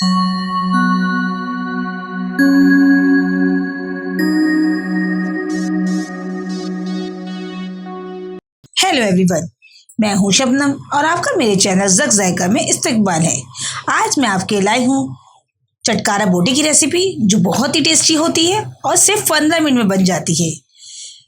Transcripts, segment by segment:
Hello everyone, मैं हूं शबनम और आपका मेरे चैनल ज़क ज़ायका में इस्तकबाल है। आज मैं आपके लाई हूं चटकारा बोटी की रेसिपी, जो बहुत ही टेस्टी होती है और सिर्फ 15 मिनट में बन जाती है।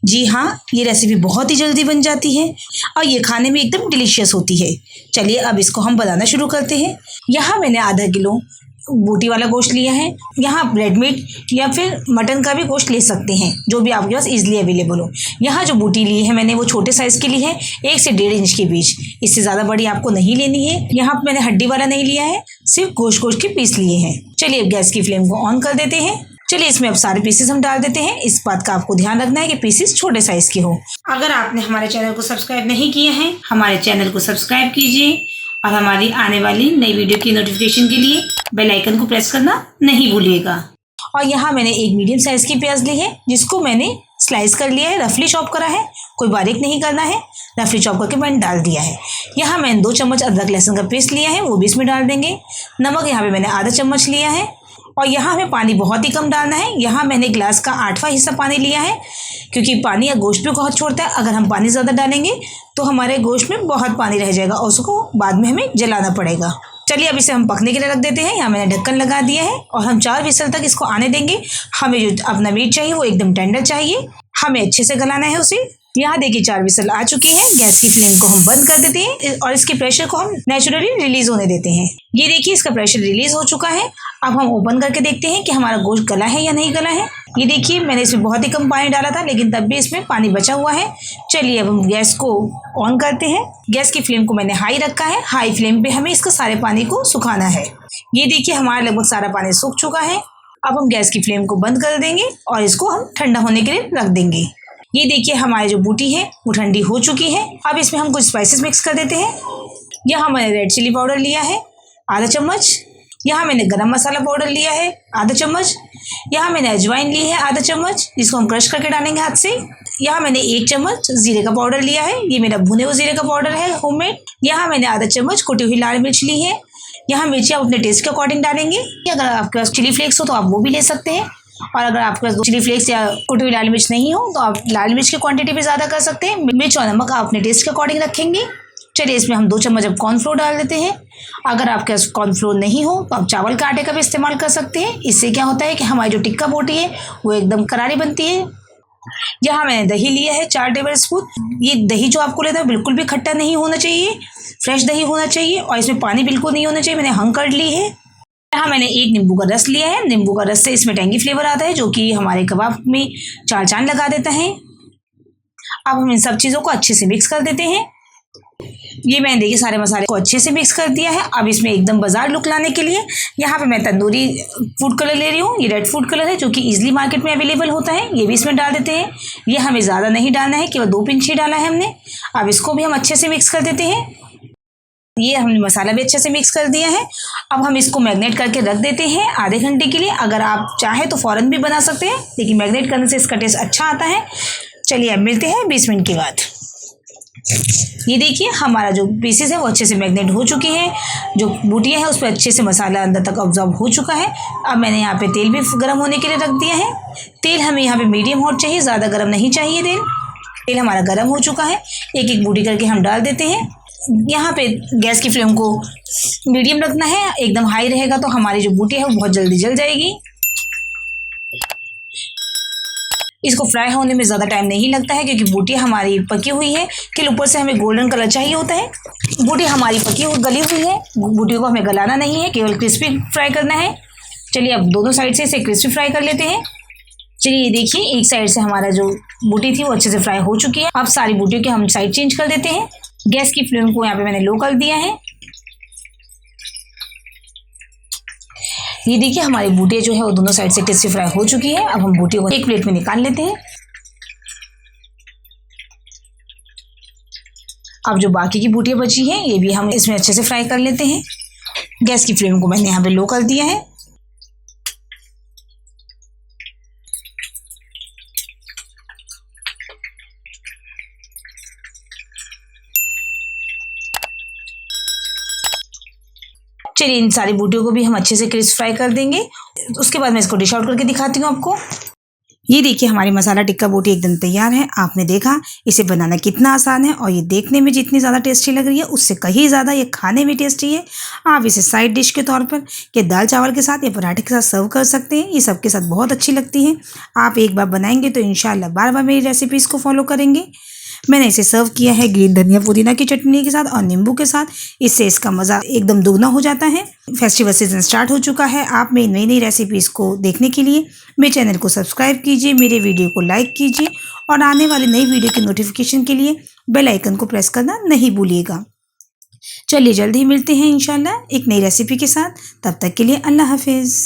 जी हाँ, ये रेसिपी बहुत ही जल्दी बन जाती है और ये खाने में एकदम डिलीशियस होती है। चलिए अब इसको हम बनाना शुरू करते हैं। यहाँ मैंने आधा किलो बोटी वाला गोश्त लिया है। यहाँ आप रेड मीट या फिर मटन का भी गोश्त ले सकते हैं, जो भी आपके पास इजीली अवेलेबल हो। यहाँ जो बोटी ली है मैंने वो छोटे साइज़ की ली है, 1 से 1.5 इंच के बीच। इससे ज़्यादा बड़ी आपको नहीं लेनी है। यहाँ मैंने हड्डी वाला नहीं लिया है, सिर्फ गोश्त के पीस लिए हैं। चलिए अब गैस की फ्लेम को ऑन कर देते हैं। चलिए इसमें अब सारे पीसेस हम डाल देते हैं। इस बात का आपको ध्यान रखना है कि पीसेस छोटे साइज के हो। अगर आपने हमारे चैनल को सब्सक्राइब नहीं किया है, हमारे चैनल को सब्सक्राइब कीजिए और हमारी आने वाली नई वीडियो की नोटिफिकेशन के लिए बेल आइकन को प्रेस करना नहीं भूलिएगा। और यहाँ मैंने एक मीडियम साइज की प्याज ली है, जिसको मैंने स्लाइस कर लिया है, रफली चॉप करा है, कोई बारीक नहीं करना है। रफली चॉप करके मैंने डाल दिया है। यहाँ मैंने 2 चम्मच अदरक लहसुन का पेस्ट लिया है, वो भी इसमें डाल देंगे। नमक यहाँ पे मैंने आधा चम्मच लिया है और यहाँ हमें पानी बहुत ही कम डालना है। यहाँ मैंने ग्लास का 8वां हिस्सा पानी लिया है, क्योंकि पानी या गोश्त में बहुत छोड़ता है। अगर हम पानी ज़्यादा डालेंगे तो हमारे गोश्त में बहुत पानी रह जाएगा और उसको बाद में हमें जलाना पड़ेगा। चलिए अब इसे हम पकने के लिए रख देते हैं। यहाँ मैंने ढक्कन लगा दिया है और हम 4 विसल तक इसको आने देंगे। हमें जो अपना मीट चाहिए वो एकदम टेंडर चाहिए, हमें अच्छे से गलाना है उसे। यहाँ देखिए 4 विसल आ चुकी है। गैस की फ्लेम को हम बंद कर देते हैं और इसके प्रेशर को हम नेचुरली रिलीज होने देते हैं। ये देखिए इसका प्रेशर रिलीज हो चुका है। अब हम ओपन करके देखते हैं कि हमारा गोश्त गला है या नहीं गला है। ये देखिए मैंने इसमें बहुत ही कम पानी डाला था, लेकिन तब भी इसमें पानी बचा हुआ है। चलिए अब हम गैस को ऑन करते हैं। गैस की फ्लेम को मैंने हाई रखा है। हाई फ्लेम पे हमें इसका सारे पानी को सुखाना है। ये देखिए हमारा लगभग सारा पानी सूख चुका है। अब हम गैस की फ्लेम को बंद कर देंगे और इसको हम ठंडा होने के लिए रख देंगे। ये देखिए हमारी जो बोटी है वो ठंडी हो चुकी है। अब इसमें हम कुछ स्पाइसेस मिक्स कर देते हैं। यहाँ मैंने रेड चिली पाउडर लिया है आधा चम्मच। यहाँ मैंने गरम मसाला पाउडर लिया है आधा चम्मच। यहाँ मैंने अजवाइन ली है आधा चम्मच, जिसको हम क्रश करके डालेंगे हाथ से। यहाँ मैंने 1 चम्मच जीरे का पाउडर लिया है, ये मेरा भुने हुए जीरे का पाउडर है होममेड। यहाँ मैंने आधा चम्मच कुटी हुई लाल मिर्च ली है। यहाँ मिर्ची आप अपने टेस्ट के अकॉर्डिंग डालेंगे। अगर आपके पास चिली फ्लेक्स हो तो आप वो भी ले सकते हैं, और अगर आपके पास चिली फ्लेक्स या कुटी हुई लाल मिर्च नहीं हो तो आप लाल मिर्च की क्वांटिटी भी ज़्यादा कर सकते हैं। मिर्च और नमक आप अपने टेस्ट के अकॉर्डिंग रखेंगे। चलिए इसमें हम 2 चम्मच अब कॉर्नफ्लोर डाल देते हैं। अगर आपके पास कॉर्नफ्लोर नहीं हो तो आप चावल के आटे का भी इस्तेमाल कर सकते हैं। इससे क्या होता है कि हमारी जो टिक्का बोटी है वो एकदम करारी बनती है। यहाँ मैंने दही लिया है 4 टेबल स्पून। ये दही जो आपको लेना है बिल्कुल भी खट्टा नहीं होना चाहिए, फ्रेश दही होना चाहिए और इसमें पानी बिल्कुल नहीं होना चाहिए। मैंने हंग कर्ड ली है। यहाँ मैंने 1 नींबू का रस लिया है। नींबू का रस से इसमें टेंगी फ्लेवर आता है, जो कि हमारे कबाब में 4 चांद लगा देता है। अब हम इन सब चीज़ों को अच्छे से मिक्स कर देते हैं। ये मैंने देखिए सारे मसाले को अच्छे से मिक्स कर दिया है। अब इसमें एकदम बाजार लुक लाने के लिए यहाँ पे मैं तंदूरी फूड कलर ले रही हूँ। ये रेड फूड कलर है, जो कि इजीली मार्केट में अवेलेबल होता है। ये भी इसमें डाल देते हैं। ये हमें ज़्यादा नहीं डालना है, केवल 2 पिंच ही डाला है हमने। अब इसको भी हम अच्छे से मिक्स कर देते हैं। ये हमने मसाला भी अच्छे से मिक्स कर दिया है। अब हम इसको मैरिनेट करके रख देते हैं आधे घंटे के लिए। अगर आप चाहें तो फ़ौरन भी बना सकते हैं, लेकिन मैरिनेट करने से इसका टेस्ट अच्छा आता है। चलिए अब मिलते हैं 20 मिनट के बाद। ये देखिए हमारा जो पीसेस है वो अच्छे से मैरिनेट हो चुके हैं। जो बोटियाँ हैं उस पर अच्छे से मसाला अंदर तक ऑब्जॉर्ब हो चुका है। अब मैंने यहाँ पे तेल भी गर्म होने के लिए रख दिया है। तेल हमें यहाँ पे मीडियम हॉट चाहिए, ज़्यादा गर्म नहीं चाहिए। तेल हमारा गर्म हो चुका है। एक एक बोटी करके हम डाल देते हैं। यहाँ पे गैस की फ्लेम को मीडियम रखना है। एकदम हाई रहेगा तो हमारी जो बोटी है वो बहुत जल्दी जल जाएगी। इसको फ्राई होने में ज़्यादा टाइम नहीं लगता है, क्योंकि बोटी हमारी पकी हुई है। कि ऊपर से हमें गोल्डन कलर चाहिए होता है। बोटी हमारी पकी हुई गली हुई है। बोटी को हमें गलाना नहीं है, केवल क्रिस्पी फ्राई करना है। चलिए अब दोनों साइड से इसे क्रिस्पी फ्राई कर लेते हैं। चलिए देखिए एक साइड से हमारा जो बोटी थी वो अच्छे से फ्राई हो चुकी है। अब सारी बोटियों के हम साइड चेंज कर देते हैं। गैस की फ्लेम को यहाँ पे मैंने लो कर दिया है। ये देखिए हमारी बोटियाँ जो है वो दोनों साइड से क्रिस्पी फ्राई हो चुकी है। अब हम बोटियों को एक प्लेट में निकाल लेते हैं। अब जो बाकी की बोटियाँ बची हैं ये भी हम इसमें अच्छे से फ्राई कर लेते हैं। गैस की फ्लेम को मैंने यहाँ पे लो कर दिया है। चलिए इन सारी बोटियों को भी हम अच्छे से क्रिस्प फ्राई कर देंगे। उसके बाद मैं इसको डिश आउट करके दिखाती हूँ आपको। ये देखिए हमारी मसाला टिक्का बोटी एकदम तैयार है। आपने देखा इसे बनाना कितना आसान है और ये देखने में जितनी ज़्यादा टेस्टी लग रही है उससे कहीं ज़्यादा ये खाने में टेस्टी है। आप इसे साइड डिश के तौर पर या दाल चावल के साथ या पराठे के साथ सर्व कर सकते हैं। ये सबके साथ बहुत अच्छी लगती है। आप एक बार बनाएंगे तो इंशाल्लाह बार बार मेरी रेसिपीज़ को फॉलो करेंगे। मैंने इसे सर्व किया है ग्रीन धनिया पुदीना की चटनी के साथ और नींबू के साथ। इससे इसका मज़ा एकदम दोगुना हो जाता है। फेस्टिवल सीजन स्टार्ट हो चुका है। आप मेरी नई नई रेसिपीज़ को देखने के लिए मेरे चैनल को सब्सक्राइब कीजिए, मेरे वीडियो को लाइक कीजिए और आने वाली नई वीडियो की नोटिफिकेशन के लिए बेल आइकन को प्रेस करना नहीं भूलिएगा। चलिए जल्द ही मिलते हैं इंशाल्लाह एक नई रेसिपी के साथ। तब तक के लिए अल्लाह हाफिज़।